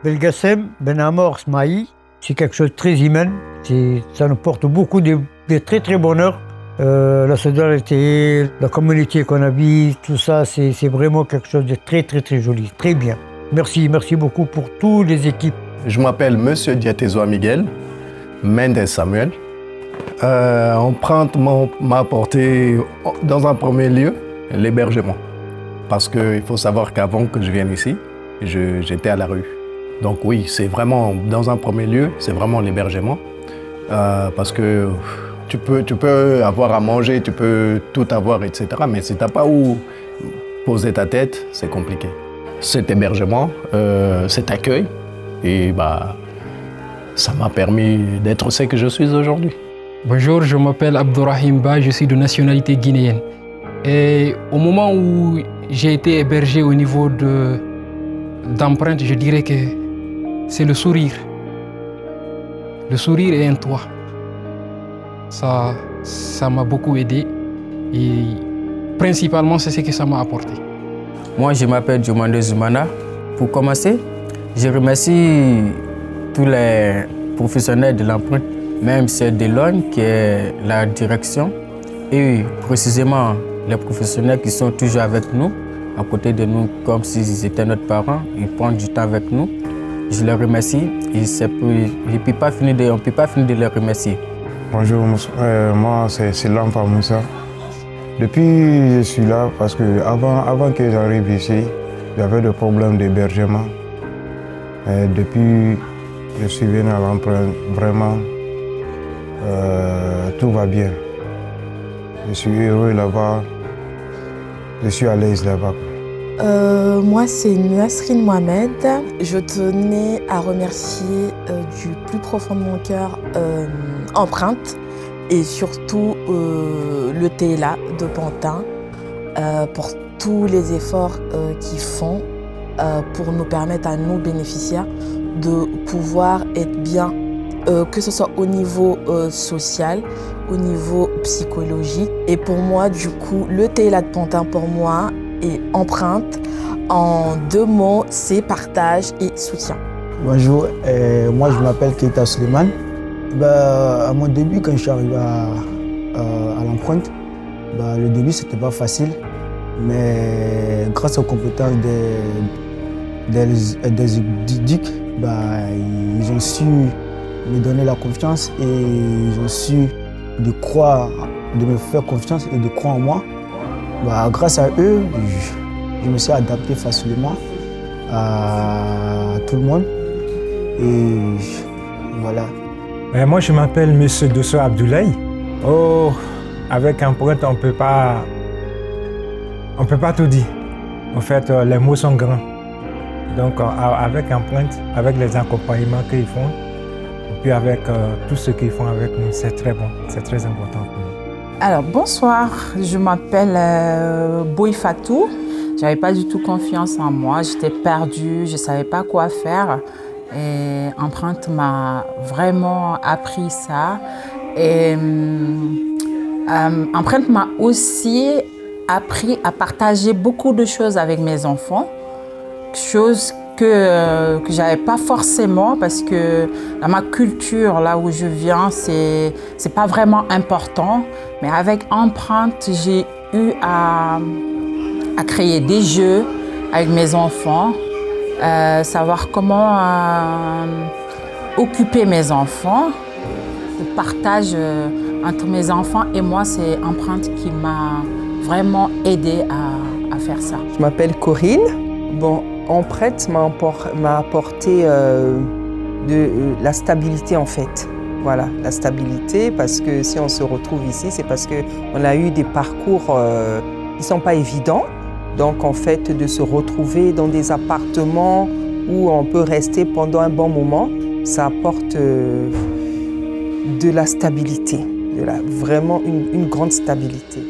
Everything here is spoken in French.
Belgassem, Ben Amor, Smaï, c'est quelque chose de très humain. Ça nous porte beaucoup de très très bonheur. La solidarité, la communauté qu'on habite, tout ça, c'est vraiment quelque chose de très très très joli, très bien. Merci beaucoup pour toutes les équipes. Je m'appelle Monsieur Diatezoa Miguel Mendes Samuel. Empreinte m'a apporté dans un premier lieu l'hébergement. Parce qu'il faut savoir qu'avant que je vienne ici, j'étais à la rue. Donc oui, c'est vraiment, dans un premier lieu, c'est vraiment l'hébergement. Parce que tu peux avoir à manger, tu peux tout avoir, etc. Mais si tu n'as pas où poser ta tête, c'est compliqué. Cet hébergement, cet accueil, et ça m'a permis d'être ce que je suis aujourd'hui. Bonjour, je m'appelle Abdourahim Ba, je suis de nationalité guinéenne. Et au moment où j'ai été hébergé au niveau d'empreinte, je dirais que c'est le sourire. Le sourire est un toit. Ça m'a beaucoup aidé et principalement c'est ce que ça m'a apporté. Moi je m'appelle Diomande Zoumana. Pour commencer, je remercie tous les professionnels de l'empreinte, même celle de l'ONU qui est la direction et précisément les professionnels qui sont toujours avec nous, à côté de nous comme s'ils étaient notre parents, ils prennent du temps avec nous. Je les remercie et on ne peut pas finir de les remercier. Bonjour, moi c'est Lampa Moussa. Depuis je suis là parce que avant que j'arrive ici, j'avais des problèmes d'hébergement. Depuis que je suis venu à l'empreinte, vraiment tout va bien. Je suis heureux là-bas, je suis à l'aise là-bas. Moi, c'est Nasrine Mohamed. Je tenais à remercier du plus profond de mon cœur Empreinte et surtout le TELA de Pantin pour tous les efforts qu'ils font pour nous permettre à nous bénéficiaires de pouvoir être bien, que ce soit au niveau social, au niveau psychologique. Et pour moi, du coup, le TELA de Pantin pour moi et Empreinte, en 2 mots, c'est partage et soutien. Bonjour, moi je m'appelle Keita Suleiman. À mon début, quand je suis arrivé à l'empreinte, le début c'était pas facile, mais grâce aux compétences des éduques, ils ont su me donner la confiance et ils ont su de me faire confiance et de croire en moi. Grâce à eux, je me suis adapté facilement à tout le monde et voilà. Moi, je m'appelle Monsieur Dosso Abdoulaye. Oh, avec Empreinte, on peut pas tout dire. En fait, les mots sont grands. Donc, avec Empreinte, avec les accompagnements qu'ils font, et puis avec tout ce qu'ils font avec nous, c'est très bon, c'est très important pour nous. Alors, bonsoir, je m'appelle Boy Fatou. J'avais pas du tout confiance en moi, j'étais perdue, je savais pas quoi faire. Et Empreinte m'a vraiment appris ça. Et Empreinte m'a aussi appris à partager beaucoup de choses avec mes enfants, choses que j'avais pas forcément parce que dans ma culture, là où je viens, c'est pas vraiment important. Mais avec Empreinte, j'ai eu à créer des jeux avec mes enfants, savoir comment occuper mes enfants. Le partage entre mes enfants et moi, c'est Empreinte qui m'a vraiment aidé à faire ça. Je m'appelle Corinne. Empreinte m'a apporté de la stabilité en fait. Voilà, la stabilité, parce que si on se retrouve ici, c'est parce qu'on a eu des parcours qui ne sont pas évidents. Donc en fait, de se retrouver dans des appartements où on peut rester pendant un bon moment, ça apporte de la stabilité, vraiment une grande stabilité.